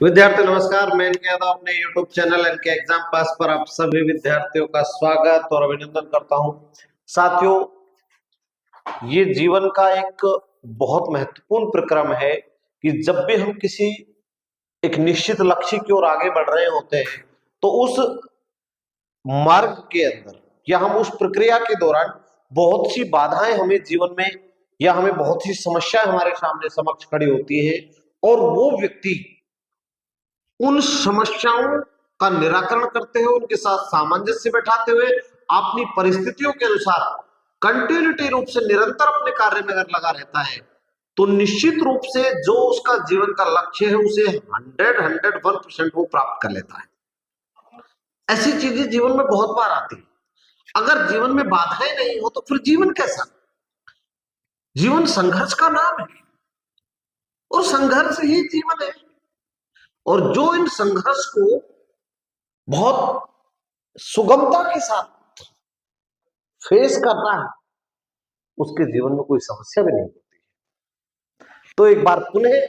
विद्यार्थी नमस्कार, मैं इनके यादव अपने YouTube चैनल इनके एग्जाम पास पर आप सभी विद्यार्थियों का स्वागत और अभिनंदन करता हूं। साथियों, ये जीवन का एक बहुत महत्वपूर्ण प्रक्रम है कि जब भी हम किसी एक निश्चित लक्ष्य की ओर आगे बढ़ रहे होते हैं तो उस मार्ग के अंदर या हम उस प्रक्रिया के दौरान बहुत सी बाधाएं हमें जीवन में या हमें बहुत सी समस्याएं हमारे सामने समक्ष खड़ी होती है और वो व्यक्ति उन समस्याओं का निराकरण करते हुए उनके साथ सामंजस्य बैठाते हुए अपनी परिस्थितियों के अनुसार कंटिन्यूटी रूप से निरंतर अपने कार्य में अगर लगा रहता है तो निश्चित रूप से जो उसका जीवन का लक्ष्य है उसे 101% वो प्राप्त कर लेता है। ऐसी चीजें जीवन में बहुत बार आती है। अगर जीवन में बाधाएं नहीं हो तो फिर जीवन कैसा? जीवन संघर्ष का नाम है और संघर्ष ही जीवन है। और जो इन संघर्ष को बहुत सुगमता के साथ फेस करता है उसके जीवन में कोई समस्या भी नहीं होती है। तो एक बार पुनः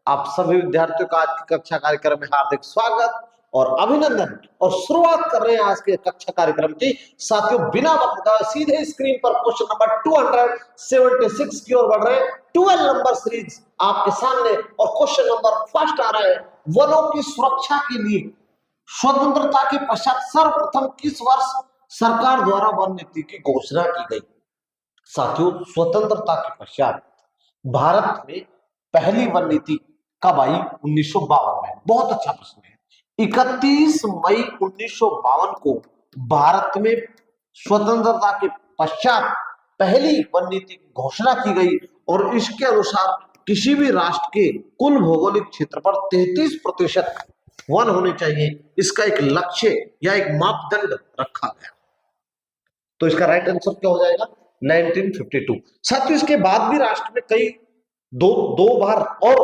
आप सभी विद्यार्थियों का आज की कक्षा कार्यक्रम में हार्दिक स्वागत और अभिनंदन और शुरुआत कर रहे हैं आज के कक्षा कार्यक्रम की। साथियों, बिना वक्त गवाए सीधे स्क्रीन पर क्वेश्चन नंबर 276 की ओर बढ़ रहे हैं। 12 नंबर सीरीज आपके सामने और क्वेश्चन नंबर फर्स्ट आ रहा है। वनों की सुरक्षा के लिए स्वतंत्रता के पश्चात सर्वप्रथम किस वर्ष सरकार द्वारा वन नीति की घोषणा की गई? साथियों, स्वतंत्रता के पश्चात भारत में पहली वन नीति कब आई? 1952 में। बहुत अच्छा प्रश्न है। 31 मई 1952 को भारत में स्वतंत्रता के पश्चात पहली वन नीति की घोषणा की गई और इसके अनुसार किसी भी राष्ट्र के कुल भौगोलिक क्षेत्र पर 33% वन होने चाहिए, इसका एक लक्ष्य या एक मापदंड रखा गया। तो इसका राइट आंसर क्या हो जाएगा? 1952। साथियों, इसके बाद भी राष्ट्र में कई दो बार और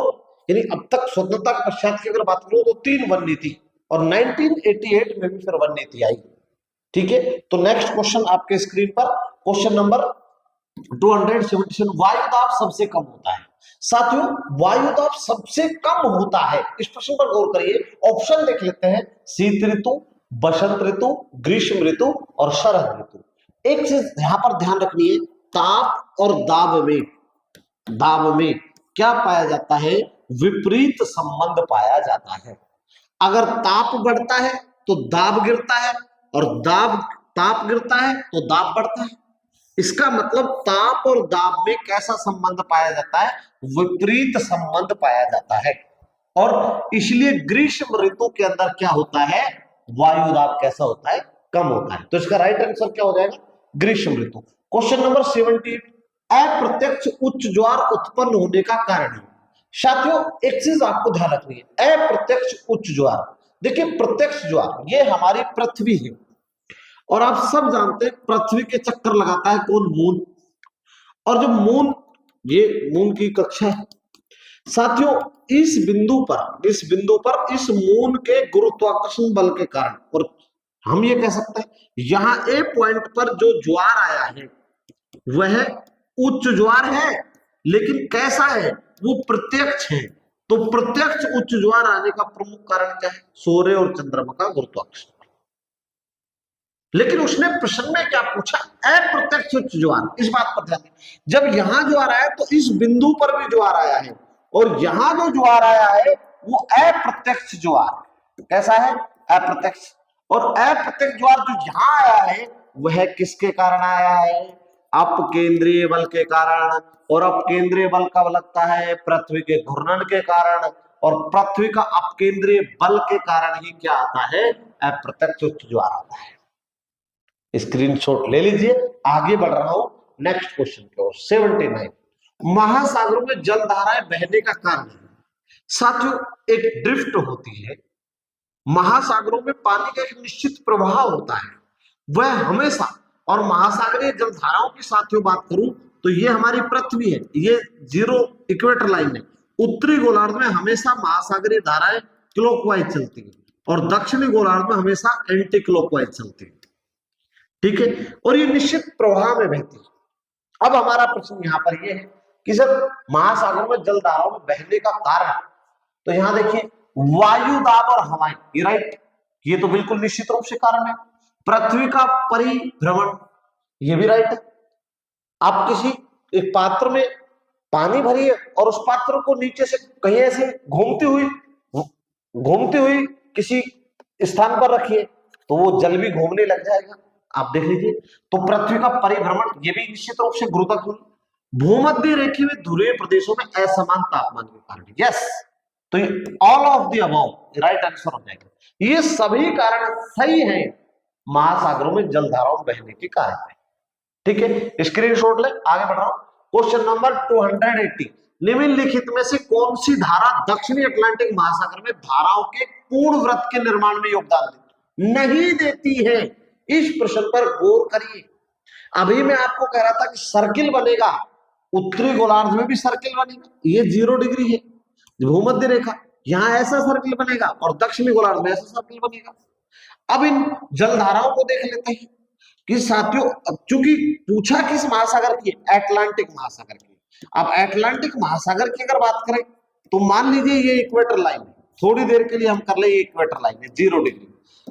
यानी अब तक स्वतंत्रता के पश्चात की अगर बात करूं तो 3 वन नीति और 1988 में भी फिर वन नीति आई। ठीक है, तो नेक्स्ट क्वेश्चन आपके स्क्रीन पर क्वेश्चन नंबर 277। वायुदाब सबसे कम होता है। साथियों, वायुदाब सबसे कम होता है, इस प्रश्न पर गौर करिए। ऑप्शन देख लेते हैं। शीत ऋतु, बसंत ऋतु, ग्रीष्म ऋतु और शरद ऋतु। एक चीज यहां पर ध्यान रखनी है, ताप और दाब में क्या पाया जाता है? विपरीत संबंध पाया जाता है। अगर ताप बढ़ता है तो दाब गिरता है और ताप गिरता है तो दाब बढ़ता है। इसका मतलब ताप और दाब में कैसा संबंध पाया जाता है? विपरीत संबंध पाया जाता है। और इसलिए ग्रीष्म ऋतु के अंदर क्या होता है? वायुदाब कैसा होता है? कम होता है। तो इसका राइट आंसर क्या हो जाएगा? ग्रीष्म ऋतु। Question number 78। अप्रत्यक्ष उच्च ज्वार उत्पन्न होने का कारण। साथियों, एक चीज आपको ध्यान रखनी है, अप्रत्यक्ष उच्च ज्वार। देखिए, प्रत्यक्ष ज्वार ये हमारी पृथ्वी है और आप सब जानते हैं पृथ्वी के चक्कर लगाता है कौन? मून। और जो मून, ये मून की कक्षा है। साथियों, इस बिंदु पर इस मून के गुरुत्वाकर्षण बल के कारण, और हम ये कह सकते हैं यहां ए पॉइंट पर जो ज्वार आया है वह उच्च ज्वार है, लेकिन कैसा है? वो प्रत्यक्ष है। तो प्रत्यक्ष उच्च ज्वार आने का प्रमुख कारण क्या है? सूर्य और चंद्रमा का गुरुत्वाकर्षण। लेकिन उसने प्रश्न में क्या पूछा? अप्रत्यक्ष उच्च ज्वार। इस बात पर ध्यान दें, जब यहां ज्वार आया तो इस बिंदु पर भी ज्वार आया है और यहां जो ज्वार आया है वो अप्रत्यक्ष ज्वार। कैसा है? अप्रत्यक्ष। और अप्रत्यक्ष ज्वार जो यहां आया है वह किसके कारण आया है? अपकेंद्रीय बल के कारण। और अपकेंद्रीय बल कब लगता है? पृथ्वी के घूर्णन के कारण। और पृथ्वी का अपकेंद्रीय बल के कारण ही क्या आता है? अप्रत्यक्ष उच्च ज्वार आता है। स्क्रीनशॉट ले लीजिए। आगे बढ़ रहा हूं नेक्स्ट क्वेश्चन की ओर। 79। महासागरों में जलधाराएं बहने का कारण है। साथियों, एक ड्रिफ्ट होती है। महासागरों में पानी का एक निश्चित प्रवाह होता है, वह हमेशा, और महासागरीय जलधाराओं की साथियों बात करूं तो ये हमारी पृथ्वी है, ये जीरो इक्वेटर लाइन है। उत्तरी गोलार्ध में हमेशा महासागरीय धाराएं क्लॉकवाइज चलती है और दक्षिणी गोलार्ध में हमेशा एंटी क्लॉकवाइज चलती है। ठीक है, और ये निश्चित प्रवाह में बहती है। अब हमारा प्रश्न यहां पर यह है कि सर महासागरों में जलधाराओं में बहने का कारण, तो यहां देखिए वायु दाब और हवाएं, ये राइट, ये तो बिल्कुल निश्चित रूप से कारण है। पृथ्वी का परिभ्रमण, ये भी राइट है। आप किसी एक पात्र में पानी भरिए और उस पात्र को नीचे से कहीं ऐसे घूमती हुई किसी स्थान पर रखिए तो वो जल भी घूमने लग जाएगा, आप देख लीजिए। तो पृथ्वी का परिभ्रमण, ये भी निश्चित रूप से गुरुत्वाकर्षण। भूमध्य रेखा में ध्रुवीय प्रदेशों में असमान तापमान के कारण, यस, तो all of the above right answer हो जाएगा। ये सभी कारण सही है, महासागरों में जलधाराओं बहने के कारण है। ठीक है, स्क्रीनशॉट ले, आगे बढ़ रहा हूं। क्वेश्चन नंबर 280, निम्नलिखित में से कौन सी धारा दक्षिणी अटलांटिक महासागर में धाराओं के पूर्ण वृत्त के निर्माण में योगदान नहीं देती है? इस प्रश्न पर गौर करिए। अभी मैं आपको कह रहा था कि सर्किल बनेगा, उत्तरी गोलार्ध में भी सर्किल बनेगा, ये 0 डिग्री है भूमध्य रेखा, यहां ऐसा सर्किल बनेगा और दक्षिणी गोलार्ध में ऐसा सर्किल बनेगा। अब इन जलधाराओं को देख लेते हैं कि साथियों, चूंकि पूछा किस महासागर की, अटलांटिक महासागर की। अब अटलांटिक महासागर की अगर बात करें तो मान लीजिए ये इक्वेटर लाइन है, थोड़ी देर के लिए हम कर ले, ये इक्वेटर लाइन है 0 डिग्री,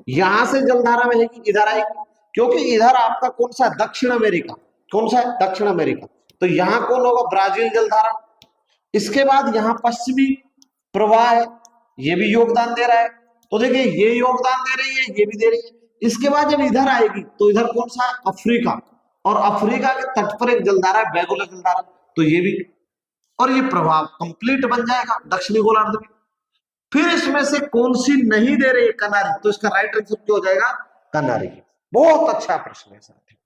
यहां से जलधारा बहेगी, इधर आएगी, क्योंकि इधर आपका कौन सा है, दक्षिण अमेरिका, कौन सा है, दक्षिण अमेरिका, तो यहां कौन होगा, ब्राजील जलधारा। इसके बाद यहाँ पश्चिमी प्रवाह है, ये भी योगदान दे रहा है, तो देखिए ये योगदान दे रही है, ये भी दे रही है। इसके बाद जब इधर आएगी तो इधर कौन सा, अफ्रीका, और अफ्रीका के तट पर एक जलधारा है, बेगुला जलधारा, तो ये भी, और ये प्रभाव कंप्लीट बन जाएगा दक्षिणी गोलार्ध में। फिर इसमें से कौन सी नहीं दे रही है, कनारी, तो इसका राइट आंसर क्या हो जाएगा, कनारी। बहुत अच्छा प्रश्न है साथियों,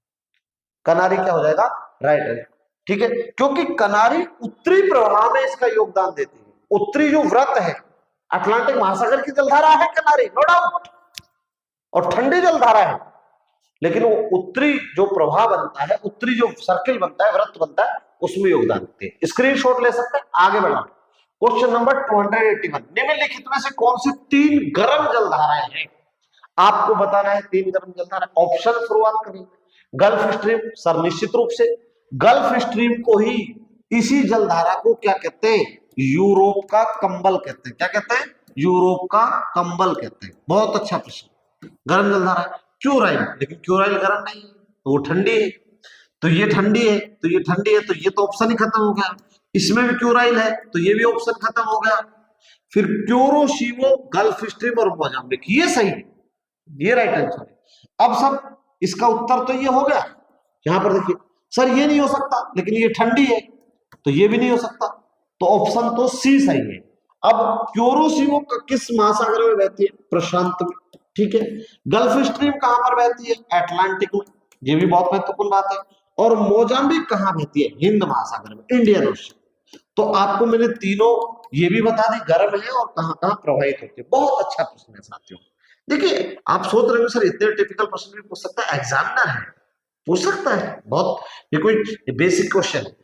कनारी क्या हो जाएगा, राइट आंसर। ठीक है, क्योंकि कनारी उत्तरी प्रवाह में इसका योगदान देती है, उत्तरी जो व्रत है, अटलांटिक महासागर की जलधारा है कनारी, नो डाउट, और ठंडी जलधारा है, लेकिन वो उत्तरी जो प्रवाह बनता है, उत्तरी जो सर्किल बनता है, वृत्त बनता है, उसमें योगदान देते हैं। स्क्रीनशॉट ले सकते हैं, आगे बढ़ा। क्वेश्चन नंबर 281, निम्नलिखित में से कौन सी 3 गर्म जलधाराएं हैं? आपको बताना है 3 गर्म जलधारा। ऑप्शन शुरुआत करेंगे, गल्फ स्ट्रीम, सर निश्चित रूप से गल्फ स्ट्रीम को ही, इसी जलधारा को क्या कहते हैं, यूरोप का कंबल कहते हैं। क्या कहते हैं, यूरोप का कंबल कहते हैं। बहुत अच्छा प्रश्न, गर्म जलधारा है। क्यूराइल, लेकिन क्यूराइल गर्म नहीं है, तो वो ठंडी है, तो ये ठंडी है, तो ये ठंडी है, तो ये तो ऑप्शन ही खत्म हो गया। इसमें भी क्यूराइल है, तो ये भी ऑप्शन खत्म हो गया। फिर क्यूरोशिमो, गल्फ स्ट्रीम और मोजाम्बिक, ये सही है, ये राइट आंसर है। अब सब इसका उत्तर तो ये हो गया। यहां पर देखिए सर ये नहीं हो सकता, लेकिन ये ठंडी है, तो ये भी नहीं हो सकता, तो ऑप्शन तो सी सही है। अब क्यूरोशिमो किस महासागर में बहती है, प्रशांत में। ठीक है, गल्फ स्ट्रीम कहां पर बहती है, अटलांटिक में, ये भी बहुत महत्वपूर्ण बात है। और मोजाम्बिक कहां बहती है, हिंद महासागर में, इंडियन ओशन। तो आपको मैंने तीनों ये भी बता दी, गर्म है और कहां कहां प्रवाहित होती है। बहुत अच्छा प्रश्न है साथियों। देखिए आप सोच रहे हो सर इतने टिपिकल प्रश्न भी पूछ सकता है, एग्जामिनर है, पूछ सकता है, बहुत, ये कोई बेसिक क्वेश्चन है।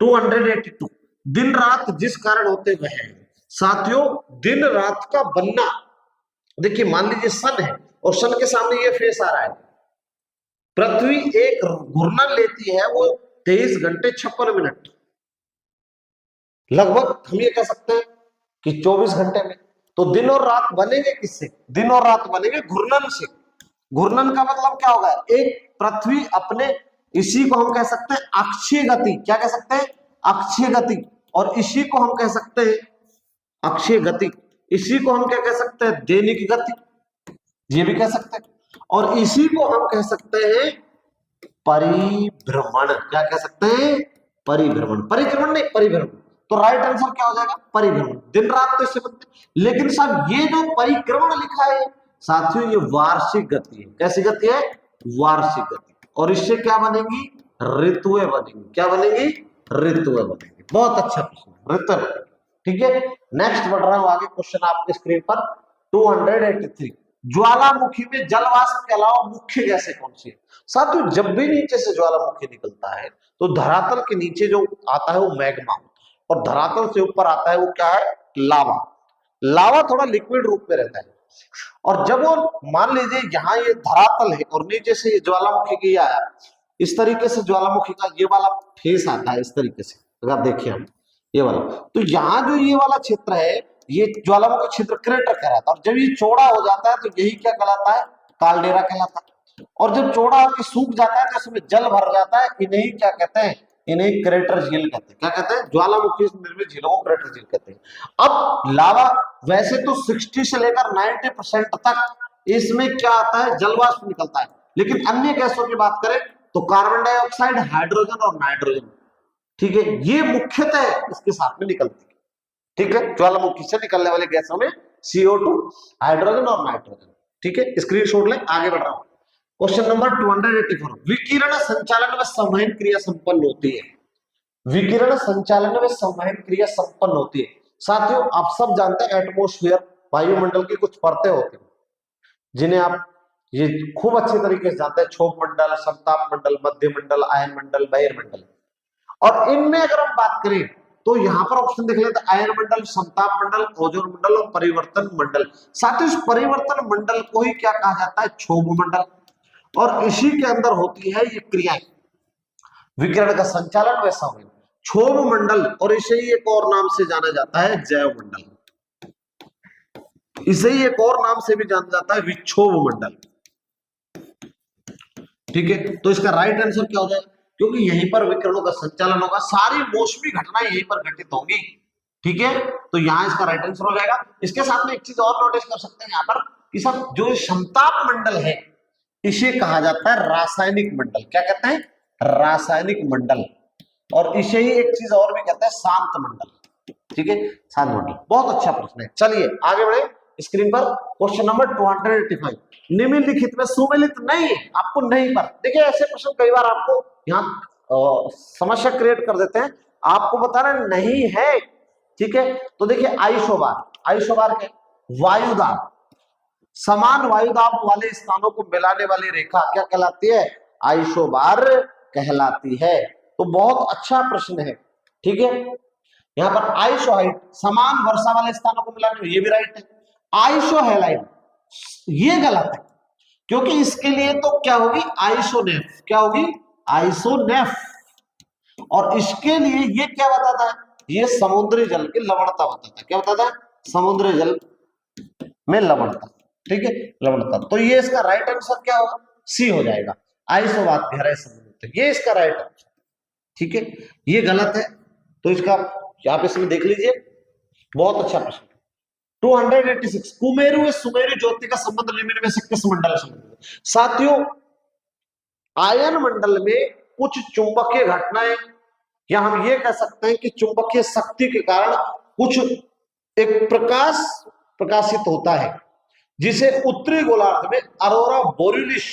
282, दिन रात जिस कारण होते हुए हैं। साथियों दिन रात का बनना, देखिए मान लीजिए सन है और सन के सामने ये फेस आ रहा है, पृथ्वी एक घूर्णन लेती है, वो 23 घंटे 56 मिनट, लगभग हम ये कह सकते हैं कि 24 घंटे में। तो दिन और रात बनेंगे किससे, दिन और रात बनेंगे घूर्णन से। घूर्णन का मतलब क्या होगा, एक पृथ्वी अपने, इसी को हम कह सकते हैं अक्षीय गति, क्या कह सकते हैं, अक्षीय गति, और इसी को हम कह सकते हैं अक्षीय गति, इसी को हम क्या कह सकते हैं, दैनिक गति, ये भी कह सकते हैं, और इसी को हम कह सकते हैं परिभ्रमण। क्या कह सकते हैं, परिभ्रमण, परिक्रमण नहीं, परिभ्रमण। तो राइट आंसर क्या हो जाएगा, परिभ्रमण। दिन रात तो इससे बनते, लेकिन साहब ये जो परिक्रमण लिखा है साथियों, ये वार्षिक गति है। कैसी गति है, वार्षिक गति, और इससे क्या बनेगी, ऋतुएं बनेंगी। क्या बनेगी, ऋतुएं बनेंगी। बहुत अच्छा प्रश्न, ऋतु बनेगी। ठीक है, नेक्स्ट बढ़ रहा हूं आगे, क्वेश्चन आपके स्क्रीन पर 283, ज्वालामुखी में जलवाष्प के अलावा मुख्य गैसें कौन सी है? साथियों जब भी नीचे से ज्वालामुखी निकलता है तो धरातल के नीचे जो आता है वो मैग्मा, और धरातल से ऊपर आता है वो क्या है, लावा। लावा थोड़ा लिक्विड रूप में रहता है, और जब वो मान लीजिए यहाँ ये धरातल है और नीचे से ये ज्वालामुखी की आया, इस तरीके से ज्वालामुखी का ये वाला फेस आता है, इस तरीके से अगर देखिए हम ये वाला, तो यहाँ जो ये वाला क्षेत्र है, ये ज्वालामुखी छिद्र क्रेटर कहलाता है। और जब ये चौड़ा हो जाता है तो यही क्या कहलाता है, कालडेरा कहलाता है। और जब चौड़ा होकर सूख जाता है तो इसमें जल भर जाता है, इन्हें क्या कहते हैं, इन्हें क्रेटर झील कहते हैं। क्या कहते हैं, ज्वालामुखी से निर्मित झीलों को क्रेटर झील कहते हैं। अब लावा वैसे तो 60 से लेकर 90% तक इसमें क्या आता है, जलवाष्प निकलता है, लेकिन अन्य गैसों की बात करें तो कार्बन डाइऑक्साइड, हाइड्रोजन और नाइट्रोजन, ठीक है, ये मुख्यतः इसके साथ में निकलती है। ठीक है, ज्वालामुखी से निकलने वाले गैसों में CO2, हाइड्रोजन और नाइट्रोजन। ठीक है, स्क्रीनशॉट ले, आगे बढ़ रहा हूं। क्वेश्चन नंबर 284, विकिरण संचालन में संवहन क्रिया संपन्न होती है। विकिरण संचालन में संवहन क्रिया संपन्न होती है। साथियों, आप सब जानते हैं एटमॉस्फेयर, वायुमंडल की कुछ परतें होती हैं जिन्हें आप ये खूब अच्छे तरीके से जानते हैं, क्षोभ मंडल, समताप मंडल, मध्य मंडल, आयन मंडल, बहिर्मंडल। और इनमें अगर हम बात करें तो यहां पर ऑप्शन देख लेते हैं, आयन मंडल, समताप मंडल, ओजोन मंडल और परिवर्तन मंडल। साथ ही इस परिवर्तन मंडल को ही क्या कहा जाता है, क्षोभ मंडल। और इसी के अंदर होती है ये क्रियाएं, विकिरण का संचालन वैसा हो, क्षोभ मंडल, और इसे ही एक और नाम से जाना जाता है जैव मंडल। इसे ही एक और नाम से भी जाना जाता है विक्षोभ मंडल। ठीक है, तो इसका राइट आंसर क्या हो जाएगा, क्योंकि यहीं पर विकिरणों का संचालन होगा, सारी मौसमी घटनाएं यहीं पर घटित होंगी। ठीक है, तो यहां इसका राइट आंसर हो जाएगा। इसके साथ में एक चीज और नोटिस कर सकते हैं यहाँ पर कि सब जो समताप मंडल है इसे कहा जाता है रासायनिक मंडल। क्या कहते हैं, रासायनिक मंडल। और इसे ही एक चीज और भी कहते हैं शांत मंडल। ठीक है, शांत मंडल। बहुत अच्छा प्रश्न है, चलिए आगे बढ़े। स्क्रीन पर क्वेश्चन नंबर 285, निम्नलिखित में सुमेलित नहीं है, आपको नहीं पर, देखिए ऐसे प्रश्न कई बार आपको यहाँ समस्या क्रिएट कर देते हैं, आपको बताना नहीं है। ठीक है, तो देखिए आइसोबार, आइसोबार के वायुदाब, समान वायुदाब वाले स्थानों को मिलाने वाली रेखा क्या कहलाती है, आइसोबार कहलाती है। तो बहुत अच्छा प्रश्न है। ठीक है, यहाँ पर आइसोहाइट, समान वर्षा वाले स्थानों को मिलाने, ये भी राइट है। आइसोहेलाइड, ये गलत है, क्योंकि इसके लिए तो क्या होगी, आइसोनेफ, क्या होगी, आइसोनेफ। और इसके लिए ये क्या बताता है, ये समुद्री जल की लवणता बताता है। क्या बताता है, समुद्री जल में लवणता। ठीक है, लवणता। तो ये इसका राइट आंसर क्या होगा, सी हो जाएगा, आइसोबार गहराई समुद्र, ये इसका राइट आंसर। ठीक है, ये गलत है, तो इसका आप इसमें देख लीजिए, बहुत अच्छा प्रश्न। 286, कुमेरु व सुमेरु ज्योति का संबंध निम्न में से किस मंडल से? साथियों, आयन मंडल में कुछ चुंबकीय घटनाएं, या हम ये कह सकते हैं कि चुंबकीय शक्ति के कारण कुछ एक प्रकाश प्रकाशित होता है, जिसे उत्तरी गोलार्ध में अरोरा बोरियलिस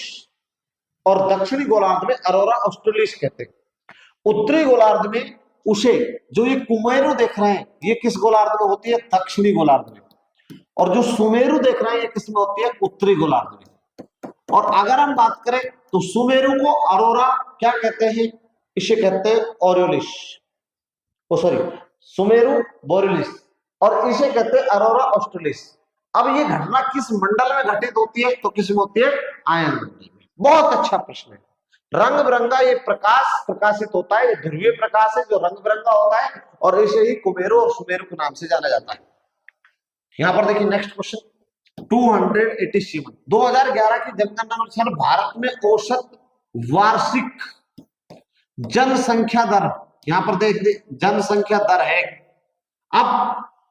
और दक्षिणी गोलार्ध में अरोरा ऑस्ट्रेलिस कहते हैं। उत्तरी गोलार्ध में उसे, जो ये कुमेरु देख रहे हैं, ये किस गोलार्ध में होती है, दक्षिणी गोलार्ध में। और जो सुमेरु देख रहे हैं, ये किस में होती है, उत्तरी गोलार्ध में। और अगर हम बात करें तो सुमेरु को अरोरा क्या कहते हैं, इसे कहते हैं ओरियोलिस, सॉरी सुमेरु बोरियलिस, और इसे कहते हैं अरोरा ऑस्ट्रेलिस। अब ये घटना किस मंडल में घटित होती है, तो किस में होती है, आयन मंडल में। बहुत अच्छा प्रश्न है। रंग बिरंगा ये प्रकाश प्रकाशित होता है, ये ध्रुवीय प्रकाश है जो रंग बिरंगा होता है, और इसे ही कुमेरु और सुमेरु के नाम से जाना जाता है। यहां पर देखिए नेक्स्ट क्वेश्चन 287, 2011 की जनगणना अनुसार भारत में औसत वार्षिक जनसंख्या दर, यहां पर देख दे जनसंख्या दर है। अब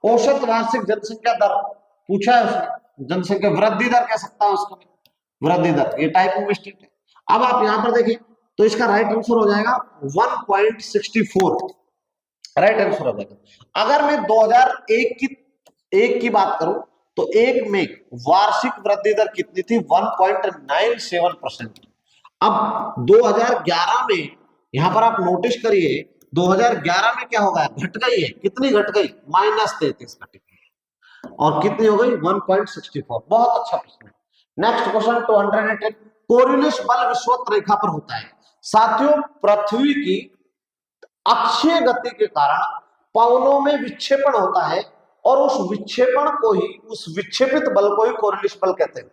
औसत वार्षिक जनसंख्या दर पूछा है उसने, जनसंख्या वृद्धि दर कह सकता है उसको, वृद्धि दर, ये टाइप ऑफ मिस्टेक है। अब आप यहां पर देखें तो इसका राइट आंसर हो जाएगा 1.64, राइट आंसर हो जाएगा। अगर मैं 2001 की बात करूं तो एक में वार्षिक वृद्धि दर कितनी थी, 1.97%। अब 2011 में, यहां पर आप नोटिस करिए 2011 में क्या हो गया, घट गई है, कितनी घट गई, -33 घट गई, और कितनी हो गई, 1.64। बहुत अच्छा प्रश्न है। नेक्स्ट क्वेश्चन 218, कोरियोलिस बल विषुवत रेखा पर होता है। साथियों, पृथ्वी की अक्षीय गति के कारण पवनों में विक्षेपण होता है, और उस विक्षेपण को ही, उस विक्षेपित बल को ही कोरियोलिस बल कहते हैं।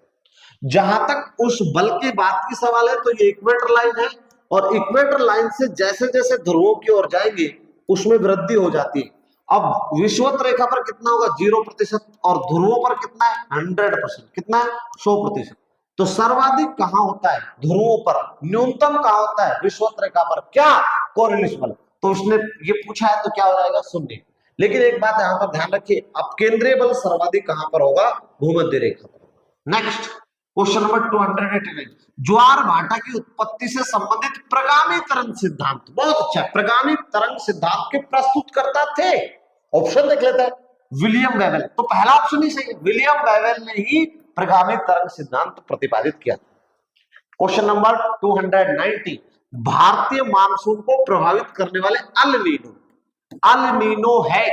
जहां तक उस बल की बात की सवाल है तो ये इक्वेटर लाइन है, और इक्वेटर लाइन से जैसे जैसे ध्रुवों की ओर जाएंगे उसमें वृद्धि हो जाती है, अब विषुवत रेखा पर कितना होगा 0% और ध्रुवों पर कितना है 100%, कितना है 100%। तो सर्वाधिक कहां होता है ध्रुवों पर, न्यूनतम कहां होता है विषुवत रेखा पर, क्या कोरिलेशन बल। तो उसने ये पूछा है तो क्या हो जाएगा 0। लेकिन एक बात यहां पर ध्यान रखिए, अब केंद्रीय बल सर्वाधिक कहां पर होगा भूमध्य रेखा पर। नेक्स्ट क्वेश्चन नंबर 289, ज्वार भाटा की उत्पत्ति से संबंधित प्रगामी तरंग सिद्धांत। बहुत अच्छा, प्रगामी तरंग सिद्धांत के प्रस्तुतकर्ता थे, ऑप्शन देख लेते हैं, विलियम वेवेल। तो पहला ऑप्शन ही सही है, विलियम वेवेल ने ही प्रगामी तरंग सिद्धांत प्रतिपादित किया। क्वेश्चन नंबर 290, भारतीय मानसून को प्रभावित करने वाले अल नीनो। अल नीनो है,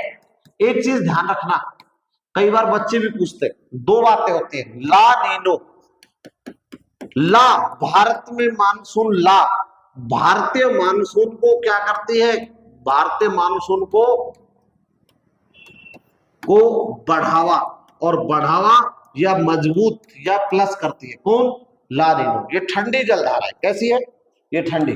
एक चीज ध्यान रखना, कई बार बच्चे भी पूछते हैं, दो बातें होती हैं, ला नीनो। ला भारत में मानसून, ला भारतीय मानसून को क्या करती है, भारतीय मानसून को बढ़ावा, और बढ़ावा या मजबूत या प्लस करती है कौन, ला नीनो। ये ठंडी जलधारा है, कैसी है ये ठंडी।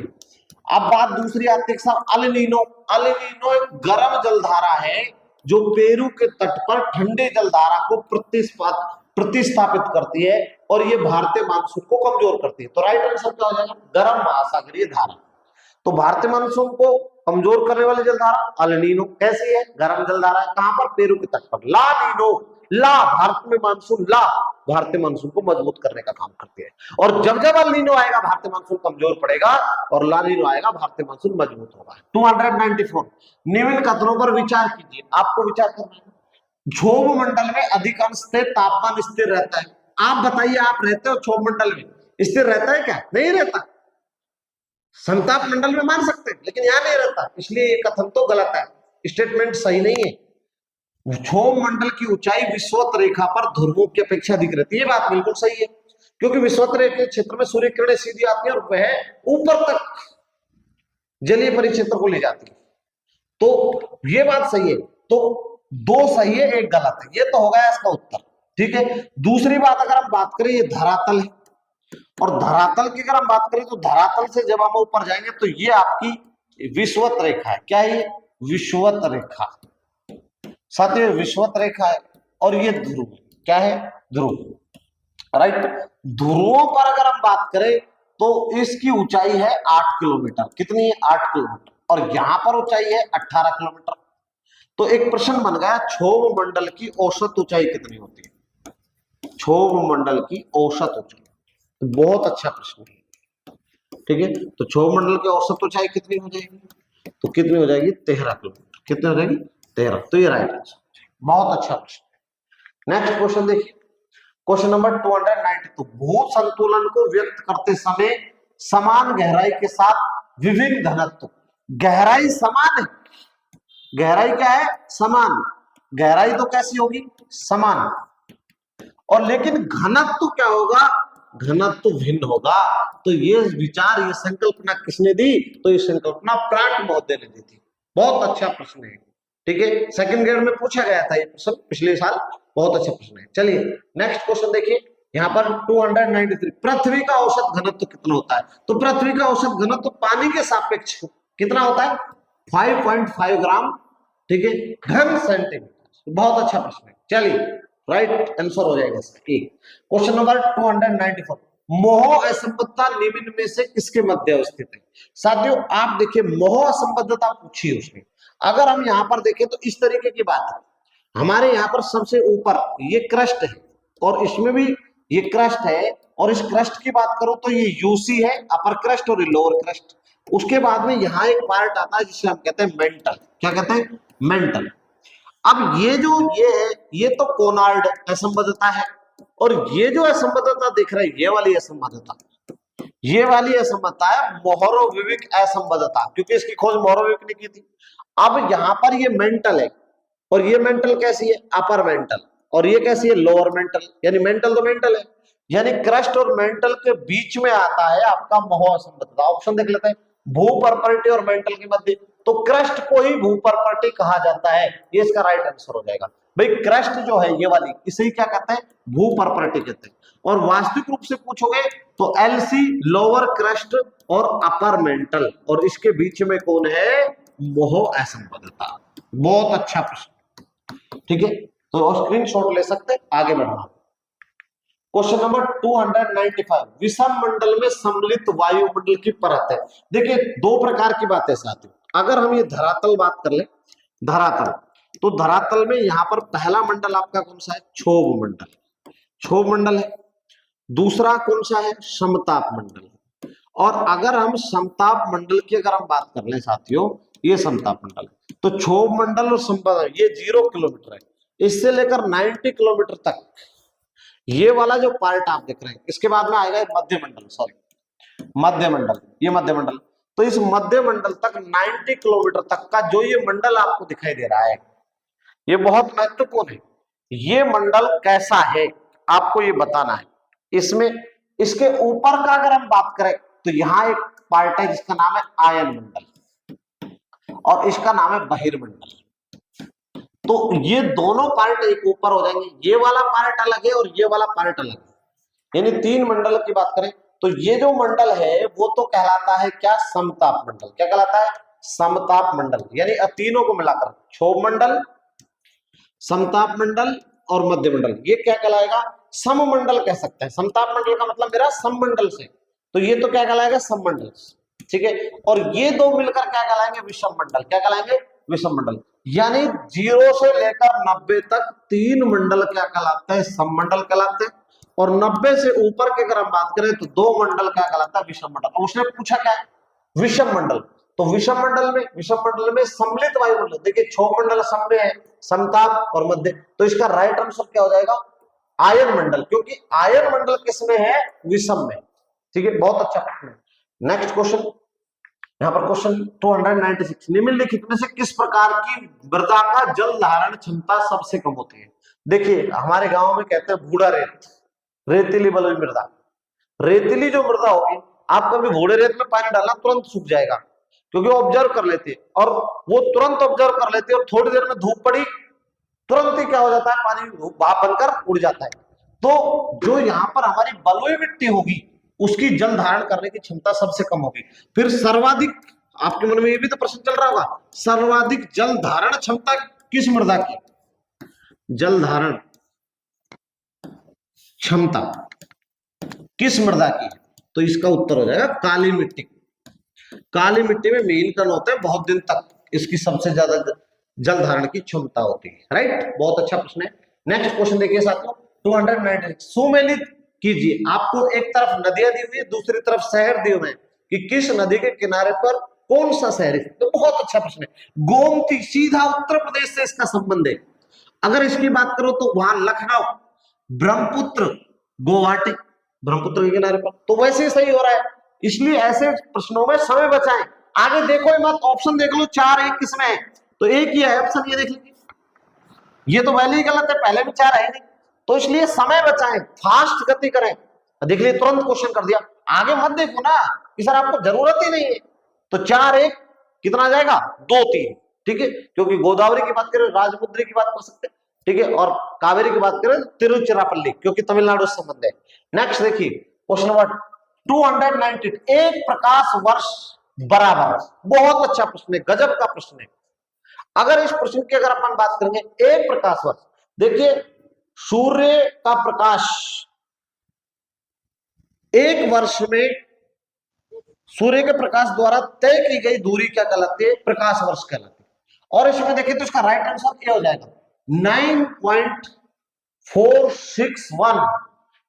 अब बात दूसरी आती है साहब अल नीनो। अल नीनो एक गर्म जलधारा है जो पेरू के तट पर ठंडे जलधारा को प्रतिस्थापित करती है और ये भारतीय मानसून को कमजोर करती है। तो राइट आंसर क्या हो जाएगा, गर्म महासागरीय धारा। तो भारतीय मानसून को कमजोर करने वाली जलधारा अल नीनो, कैसी है गर्म जलधारा है, कहां पर पेरू के तट पर। ला नीनो, ला भारत में मानसून, ला भारतीय मानसून को मजबूत करने का काम करती है। और जब जब अल नीनो आएगा भारतीय मानसून कमजोर पड़ेगा और ला नीनो आएगा भारतीय मानसून मजबूत होगा। 294, निम्न कथनों पर विचार कीजिए, आपको विचार करना है। क्षोभ मंडल में अधिकांशतः तापमान स्थिर रहता है। आप बताइए, आप रहते हो क्षोभ मंडल में, स्थिर रहता है क्या, नहीं रहता। समताप मंडल में मान सकते हैं लेकिन यहां नहीं रहता, इसलिए ये कथन तो गलत है, स्टेटमेंट सही नहीं है। क्षोभ मंडल की ऊंचाई विषुवत रेखा पर ध्रुवों की अपेक्षा अधिक रहती है, ये बात बिल्कुल सही है, क्योंकि विषुवत रेखा के क्षेत्र में सूर्य किरणें सीधी आती है और वह ऊपर तक जलीय परिक्षेत्र को ले जाती है। तो ये बात सही है, तो दो सही है एक गलत है, ये तो हो गया इसका उत्तर, ठीक है। दूसरी बात अगर हम बात करें, ये धरातल है और धरातल की अगर हम बात करें तो धरातल से जब हम ऊपर जाएंगे तो ये आपकी विषुवत रेखा है, क्या है विषुवत रेखा, साथियों विषुवत रेखा है और ये ध्रुव, क्या है ध्रुव, राइट। ध्रुवों पर अगर हम बात करें तो इसकी ऊंचाई है 8 किलोमीटर, कितनी है 8 किलोमीटर, और यहां पर ऊंचाई है 18 किलोमीटर। तो एक प्रश्न बन गया, क्षोभ मंडल की औसत ऊंचाई कितनी होती है, क्षोभ मंडल की औसत ऊंचाई, बहुत अच्छा प्रश्न है, ठीक है। तो क्षोभ मंडल की औसत ऊंचाई कितनी हो जाएगी, तो कितनी हो जाएगी 13 किलोमीटर, कितनी हो जाएगी 13, तो ये राइट आंसर, बहुत अच्छा प्रश्न। नेक्स्ट क्वेश्चन देखिए, क्वेश्चन नंबर 292, भू संतुलन को व्यक्त करते समय समान गहराई के साथ विभिन्न घनत्व, गहराई समान है, गहराई क्या है समान, गहराई तो कैसी होगी समान, और लेकिन घनत्व क्या होगा, घनत्व भिन्न होगा। तो ये विचार, ये संकल्पना किसने दी, तो ये संकल्पना प्राट महोदय ने दी थी। बहुत अच्छा प्रश्न है, ठीक है, सेकंड ग्रेड में पूछा गया था ये प्रश्न पिछले साल, बहुत अच्छा प्रश्न है। चलिए नेक्स्ट क्वेश्चन देखिए, यहाँ पर 293, पृथ्वी का औसत घनत्व कितना होता है, तो पृथ्वी का औसत घनत्व पानी के सापेक्ष कितना होता है 5.5 ग्राम, ठीक है, घन सेंटीमीटर। बहुत अच्छा प्रश्न है, चलिए राइट आंसर हो जाएगा इसका एक। क्वेश्चन नंबर 294, मोह असंबद्धता निम्न में से किसके मध्य अवस्थित है। साथियों आप देखिए, मोह असंबद्धता पूछी है उसने, अगर हम यहाँ पर देखें तो इस तरीके की बात है, हमारे यहाँ पर सबसे ऊपर ये क्रस्ट है और इसमें भी ये क्रस्ट है, और इस क्रस्ट की बात करो तो ये यूसी है अपर क्रस्ट और लोअर क्रस्ट। उसके बाद में यहाँ एक पार्ट आता है जिसे हम कहते हैं मेंटल, क्या कहते हैं मेंटल। अब ये जो ये है ये तो कोनार्ड असंबद्धता है, और ये जो असंबद्धता दिख रहा है ये वाली असंबद्धता, ये वाली असंबद्धता है मोहरोविक असंबद्धता, क्योंकि इसकी खोज मोहरोविक ने की थी। अब यहाँ पर ये मेंटल है और ये मेंटल कैसी है अपर मेंटल, और ये कैसी है लोअर मेंटल, यानी मेंटल तो मेंटल है, यानी क्रस्ट और मेंटल के बीच में आता है आपका मोह असंबद्धता। ऑप्शन देख लेते हैं, भू परपर्टी और मेंटल के मध्य, तो क्रस्ट को ही भू परपर्टी कहा जाता है, ये इसका राइट आंसर हो जाएगा। भाई क्रस्ट जो है ये वाली, इसे ही क्या कहते हैं भू परपर्टी कहते हैं। और वास्तविक रूप से पूछोगे तो एलसी लोअर क्रस्ट और अपर मेंटल, और इसके बीच में कौन है मोह असंबद्धता। बहुत अच्छा प्रश्न, ठीक है, तो स्क्रीनशॉट ले सकते हैं, आगे बढ़ना। क्वेश्चन नंबर 295, विषम मंडल में सम्मिलित वायुमंडल की परत है। देखिए दो प्रकार की बात है साथियों, अगर हम ये धरातल बात कर ले, धरातल, तो धरातल में यहाँ पर पहला मंडल आपका कौन सा है, क्षोभ मंडल, क्षोभ मंडल है। दूसरा कौन सा है, समताप मंडल। और अगर हम समताप मंडल की अगर हम बात कर ले साथियों, ये समताप मंडल, तो क्षोभ मंडल और समताप ये 0 किलोमीटर है, इससे लेकर 90 किलोमीटर तक ये वाला जो पार्ट आप देख रहे हैं, इसके बाद में आएगा मध्य मंडल, सॉरी मध्य मंडल, ये मध्य मंडल। तो इस मध्य मंडल तक 90 किलोमीटर तक का जो ये मंडल आपको दिखाई दे रहा है, ये बहुत महत्वपूर्ण है। ये मंडल कैसा है आपको ये बताना है। इसमें इसके ऊपर का अगर हम बात करें तो यहाँ एक पार्ट है जिसका नाम है आयन मंडल और इसका नाम है बहिर्मंडल। तो ये दोनों पार्ट एक ऊपर हो जाएंगे, ये वाला पार्ट अलग है और ये वाला पार्ट अलग है, यानी 3 मंडल की बात करें तो ये जो मंडल है वो तो कहलाता है क्या, समताप मंडल। क्या कहलाता है, समताप मंडल, यानी तीनों को मिलाकर क्षोभ मंडल, समताप मंडल और मध्य मंडल, ये क्या कहलाएगा, सममंडल कह सकते हैं। समताप मंडल का मतलब मेरा सममंडल से, तो ये तो क्या कहलाएगा, सममंडल, ठीक है। और ये दो मिलकर क्या कहलाएंगे, विषम मंडल। क्या कहलाएंगे, विषम मंडल। यानी 0 से लेकर 90 तक 3 मंडल क्या कहलाते हैं, सममंडल कहलाते हैं। और 90 से ऊपर की अगर हम बात करें तो 2 मंडल क्या कहलाता है, विषम मंडल। और उसने पूछा क्या है, विषम मंडल। तो विषम मंडल में सम्मिलित वायुमंडल, देखिए क्षोभ मंडल सम में है, समताप और मध्य, तो इसका राइट आंसर क्या हो जाएगा, आयन मंडल, क्योंकि आयन मंडल किसमें है, विषम में, ठीक है। बहुत अच्छा प्रश्न है। नेक्स्ट क्वेश्चन, यहाँ पर क्वेश्चन 296, निम्नलिखित में से किस प्रकार की मृदा का जल धारण क्षमता सबसे कम होती है। देखिए हमारे गांव में कहते हैं भूड़ा रेत, रेतीली बलुई मृदा। रेतीली जो मृदा होगी, आप कभी भूड़े रेत में पानी डालना तुरंत सूख जाएगा, क्योंकि वो ऑब्जर्व कर लेती है, और वो तुरंत ऑब्जर्व कर लेती है, और थोड़ी देर में धूप पड़ी तुरंत ही क्या हो जाता है, पानी भाप बनकर उड़ जाता है। तो जो यहाँ पर हमारी बलुई मिट्टी होगी उसकी जल धारण करने की क्षमता सबसे कम होगी। फिर सर्वाधिक, आपके मन में ये भी तो प्रश्न चल रहा होगा, सर्वाधिक जल धारण क्षमता किस मृदा की, जल धारण क्षमता किस मृदा की, तो इसका उत्तर हो जाएगा काली मिट्टी। काली मिट्टी में मेल कण होते हैं, बहुत दिन तक इसकी सबसे ज्यादा जल धारण की क्षमता होती है, राइट। बहुत अच्छा प्रश्न है। नेक्स्ट क्वेश्चन देखिए साथियों 296, सुमेलित कीजिए, आपको एक तरफ नदियां दी हुई है, दूसरी तरफ शहर दिए हुए हैं, कि किस नदी के किनारे पर कौन सा शहर है। तो बहुत अच्छा प्रश्न है। गोमती सीधा उत्तर प्रदेश से इसका संबंध है। अगर इसकी बात करो तो वहां लखनऊ, ब्रह्मपुत्र, गुवाहाटी, ब्रह्मपुत्र के किनारे पर, तो वैसे सही हो रहा है। इसलिए ऐसे प्रश्नों में समय बचाएं, आगे देखो मत, ऑप्शन देख लो 4 1 किसमें है, तो एक ही है ऑप्शन, ये देख लीजिए, ये तो पहले ही गलत है, पहले भी 4 है नहीं, तो इसलिए समय बचाएं, फास्ट गति करें। देख लिए तुरंत क्वेश्चन कर दिया, आगे मत देखो ना कि सर आपको जरूरत ही नहीं है। तो 4 1 कितना आ जाएगा, 2 3, ठीक है। क्योंकि गोदावरी की बात करें, राजमुद्री की बात कर सकते हैं, ठीक है, और कावेरी की बात करें तिरुचिरापल्ली, क्योंकि तमिलनाडु से संबंध है। नेक्स्ट देखिए क्वेश्चन नंबर 298, एक प्रकाश वर्ष बराबर, बहुत अच्छा प्रश्न है, गजब का प्रश्न है। अगर इस प्रश्न की अगर अपन बात करेंगे, एक प्रकाश वर्ष, देखिए सूर्य का प्रकाश एक वर्ष में सूर्य के प्रकाश द्वारा तय की गई दूरी क्या कहलाती है, प्रकाश वर्ष कहलाती है। और इसमें देखिए तो इसका राइट आंसर क्या हो जाएगा, 9.461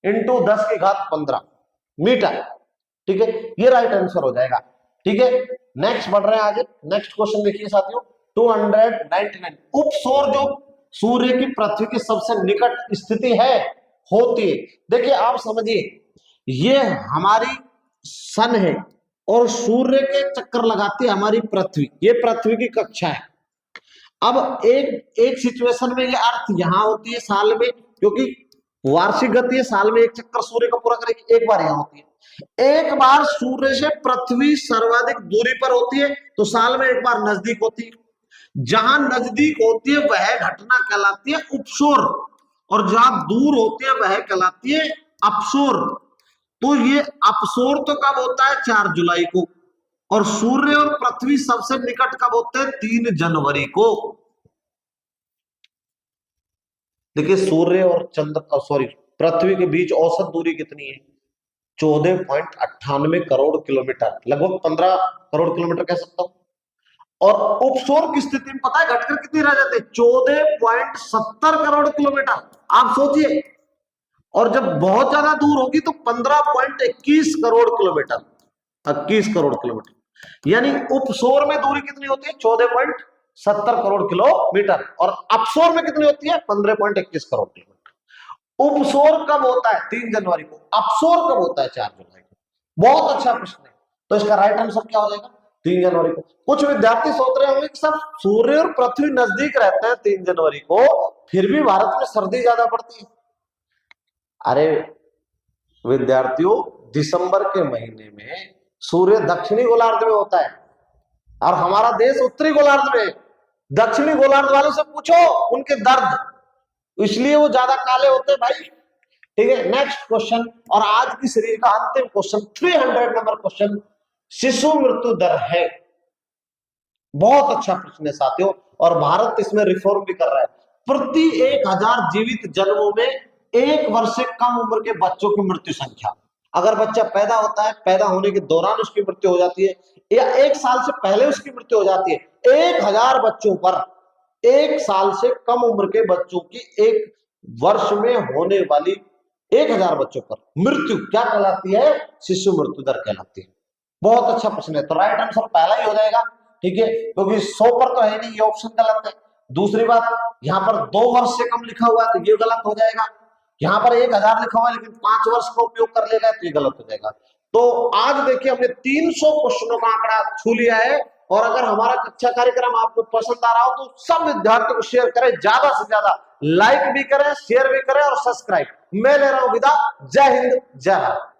इंटू 10⁻15 मीटर, ठीक है, ये राइट आंसर हो जाएगा, ठीक है। नेक्स्ट बढ़ रहे हैं आगे। नेक्स्ट क्वेश्चन देखिए साथियों 299, उपसौर जो सूर्य की पृथ्वी की सबसे निकट स्थिति है होती है। देखिए आप समझिए, ये हमारी सन है और सूर्य के चक्कर लगाती है हमारी पृथ्वी, ये पृथ्वी की कक्षा है। अब एक सिचुएशन में ये अर्थ यहां होती है साल में, क्योंकि वार्षिक गति है, साल में एक चक्कर सूर्य का पूरा करेगी, एक बार यहां होती है। एक बार सूर्य से पृथ्वी सर्वाधिक दूरी पर होती है, तो साल में एक बार नजदीक होती है। जहां नजदीक होती है वह घटना कहलाती है उपसौर, और जहां दूर होती है वह कहलाती है अपसौर। तो ये अपसौर तो कब होता है, 4 जुलाई को, और सूर्य और पृथ्वी सबसे निकट कब होते हैं, 3 जनवरी को। देखिए सूर्य और चंद्र सॉरी पृथ्वी के बीच औसत दूरी कितनी है? 14.98 करोड़ किलोमीटर, लगभग 15 करोड़ किलोमीटर कह सकता हूं। और उपसौर की स्थिति में पता है घटकर कितनी रह जाती है? 14.70 करोड़ किलोमीटर। आप सोचिए, और जब बहुत ज्यादा दूर होगी तो 15.21 करोड़ किलोमीटर, 21 करोड़ किलोमीटर। यानी उपसौर में दूरी कितनी होती है? 14.70 करोड़ किलोमीटर। और अपसौर में कितनी होती है? 15.21 करोड़ किलोमीटर। उपसौर कब होता है? 3 जनवरी को। अपसौर कब होता है? 4 जुलाई को। बहुत अच्छा प्रश्न है। तो इसका राइट आंसर क्या हो जाएगा? 3 जनवरी को। कुछ विद्यार्थी सोच रहे होंगे कि सर सूर्य और पृथ्वी नजदीक रहते हैं 3 जनवरी को, फिर भी भारत में सर्दी ज्यादा पड़ती है। अरे विद्यार्थियों, दिसंबर के महीने में सूर्य दक्षिणी गोलार्ध में होता है और हमारा देश उत्तरी गोलार्ध में। दक्षिणी गोलार्ध वालों से पूछो उनके दर्द, इसलिए वो ज्यादा काले होते हैं भाई। ठीक है, नेक्स्ट क्वेश्चन, और आज की सीरीज का अंतिम क्वेश्चन, 300 नंबर क्वेश्चन, शिशु मृत्यु दर है। बहुत अच्छा प्रश्न है साथियों, और भारत इसमें रिफॉर्म भी कर रहा है। प्रति 1000 जीवित जन्मों में 1 वर्ष से कम उम्र के बच्चों की मृत्यु संख्या, अगर बच्चा पैदा होता है, पैदा होने के दौरान उसकी मृत्यु हो जाती है या 1 साल से पहले उसकी मृत्यु हो जाती है, 1000 बच्चों पर, 1 साल से कम उम्र के बच्चों की 1 वर्ष में होने वाली 1000 बच्चों पर मृत्यु क्या कहलाती है? शिशु मृत्यु दर कहलाती है। बहुत अच्छा प्रश्न है, तो राइट आंसर पहला ही हो जाएगा। ठीक है, क्योंकि 100 पर तो है नहीं, ये ऑप्शन गलत है। दूसरी बात, यहाँ पर 2 वर्ष से कम लिखा हुआ है तो ये गलत हो जाएगा। यहाँ पर 1000 लिखा हुआ है लेकिन 5 वर्ष का उपयोग कर लेगा तो ये गलत हो जाएगा। तो आज देखिए हमने 300 क्वेश्चनों का आंकड़ा छू लिया है। और अगर हमारा कक्षा कार्यक्रम आपको पसंद आ रहा हो तो सब विद्यार्थियों को शेयर करें, ज्यादा से ज्यादा लाइक भी करें, शेयर भी करें और सब्सक्राइब। मैं ले रहा हूं विदा। जय हिंद, जय भारत।